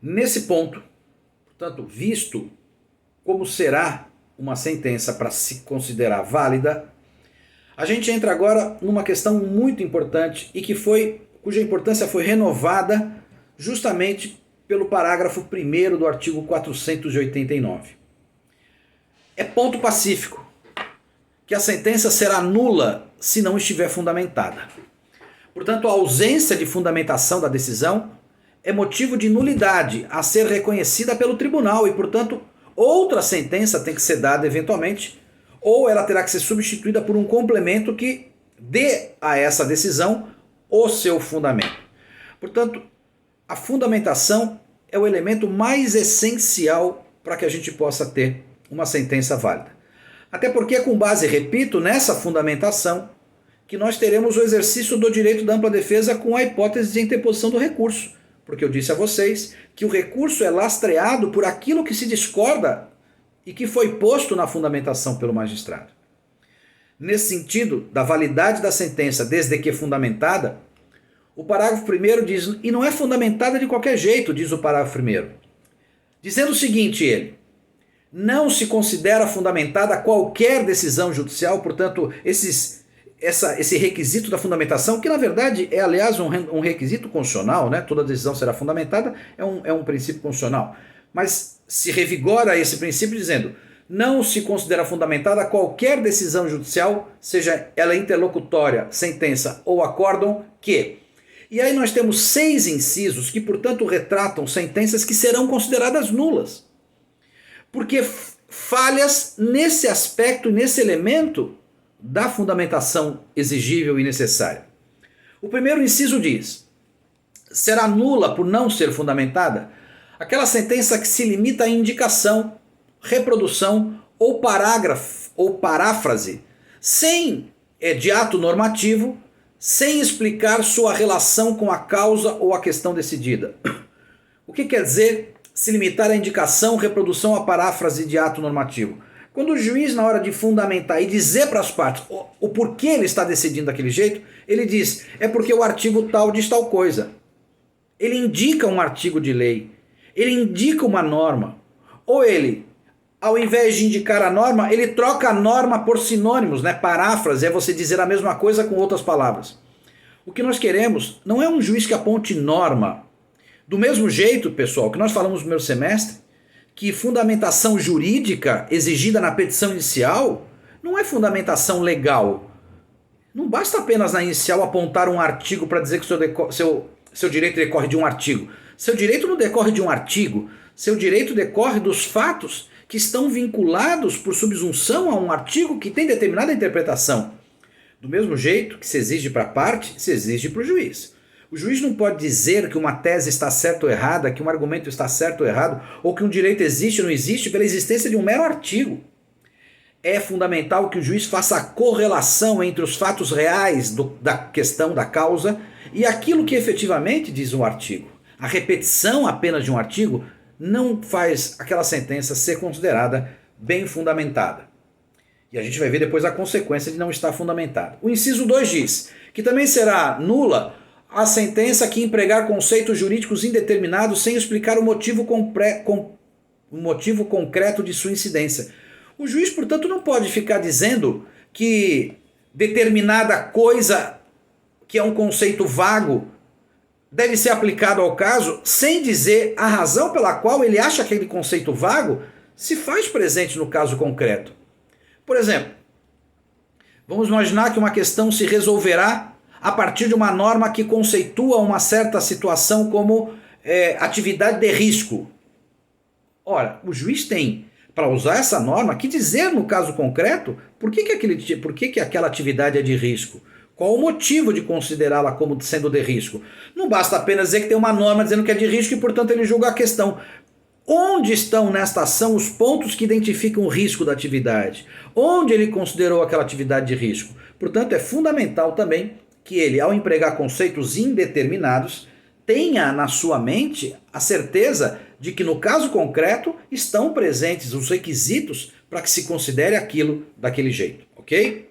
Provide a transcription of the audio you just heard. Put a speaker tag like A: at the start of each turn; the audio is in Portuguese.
A: Nesse ponto, portanto, visto como será uma sentença para se considerar válida, a gente entra agora numa questão muito importante e cuja importância foi renovada justamente pelo parágrafo 1º do artigo 489. É ponto pacífico que a sentença será nula se não estiver fundamentada. Portanto, a ausência de fundamentação da decisão é motivo de nulidade a ser reconhecida pelo tribunal e, portanto, outra sentença tem que ser dada eventualmente, ou ela terá que ser substituída por um complemento que dê a essa decisão o seu fundamento. Portanto, a fundamentação é o elemento mais essencial para que a gente possa ter uma sentença válida. Até porque é com base, repito, nessa fundamentação que nós teremos o exercício do direito da ampla defesa com a hipótese de interposição do recurso. Porque eu disse a vocês que o recurso é lastreado por aquilo que se discorda e que foi posto na fundamentação pelo magistrado. Nesse sentido, da validade da sentença desde que fundamentada, o parágrafo 1º diz, e não é fundamentada de qualquer jeito, diz o parágrafo 1º, dizendo o seguinte, ele, não se considera fundamentada qualquer decisão judicial, portanto, esse requisito da fundamentação, que na verdade é, aliás, um requisito constitucional, né? Toda decisão será fundamentada, é um princípio constitucional, mas se revigora esse princípio dizendo, não se considera fundamentada qualquer decisão judicial, seja ela interlocutória, sentença ou acórdão, que... E aí nós temos 6 incisos que, portanto, retratam sentenças que serão consideradas nulas. Porque falhas nesse aspecto, nesse elemento da fundamentação exigível e necessária. O primeiro inciso diz, será nula por não ser fundamentada aquela sentença que se limita à indicação, reprodução ou parágrafo ou paráfrase, de ato normativo, sem explicar sua relação com a causa ou a questão decidida. O que quer dizer se limitar à indicação, reprodução ou paráfrase de ato normativo? Quando o juiz, na hora de fundamentar e dizer para as partes o porquê ele está decidindo daquele jeito, ele diz, é porque o artigo tal diz tal coisa. Ele indica um artigo de lei, ele indica uma norma, ou ele, ao invés de indicar a norma, ele troca a norma por sinônimos, né? Paráfrase é você dizer a mesma coisa com outras palavras. O que nós queremos não é um juiz que aponte norma. Do mesmo jeito, pessoal, que nós falamos no primeiro semestre, que fundamentação jurídica exigida na petição inicial não é fundamentação legal. Não basta apenas na inicial apontar um artigo para dizer que o seu direito decorre de um artigo. Seu direito não decorre de um artigo. Seu direito decorre dos fatos que estão vinculados por subsunção a um artigo que tem determinada interpretação. Do mesmo jeito que se exige para a parte, se exige para o juiz. O juiz não pode dizer que uma tese está certa ou errada, que um argumento está certo ou errado, ou que um direito existe ou não existe pela existência de um mero artigo. É fundamental que o juiz faça a correlação entre os fatos reais da questão, da causa, e aquilo que efetivamente diz um artigo. A repetição apenas de um artigo não faz aquela sentença ser considerada bem fundamentada. E a gente vai ver depois a consequência de não estar fundamentada. O inciso 2 diz que também será nula a sentença que empregar conceitos jurídicos indeterminados sem explicar o motivo concreto de sua incidência. O juiz, portanto, não pode ficar dizendo que determinada coisa, que é um conceito vago, deve ser aplicado ao caso sem dizer a razão pela qual ele acha que aquele conceito vago se faz presente no caso concreto. Por exemplo, vamos imaginar que uma questão se resolverá a partir de uma norma que conceitua uma certa situação como atividade de risco. Ora, o juiz tem, para usar essa norma, que dizer no caso concreto por que aquela atividade é de risco. Qual o motivo de considerá-la como sendo de risco? Não basta apenas dizer que tem uma norma dizendo que é de risco e, portanto, ele julga a questão. Onde estão nesta ação os pontos que identificam o risco da atividade? Onde ele considerou aquela atividade de risco? Portanto, é fundamental também que ele, ao empregar conceitos indeterminados, tenha na sua mente a certeza de que no caso concreto estão presentes os requisitos para que se considere aquilo daquele jeito, ok?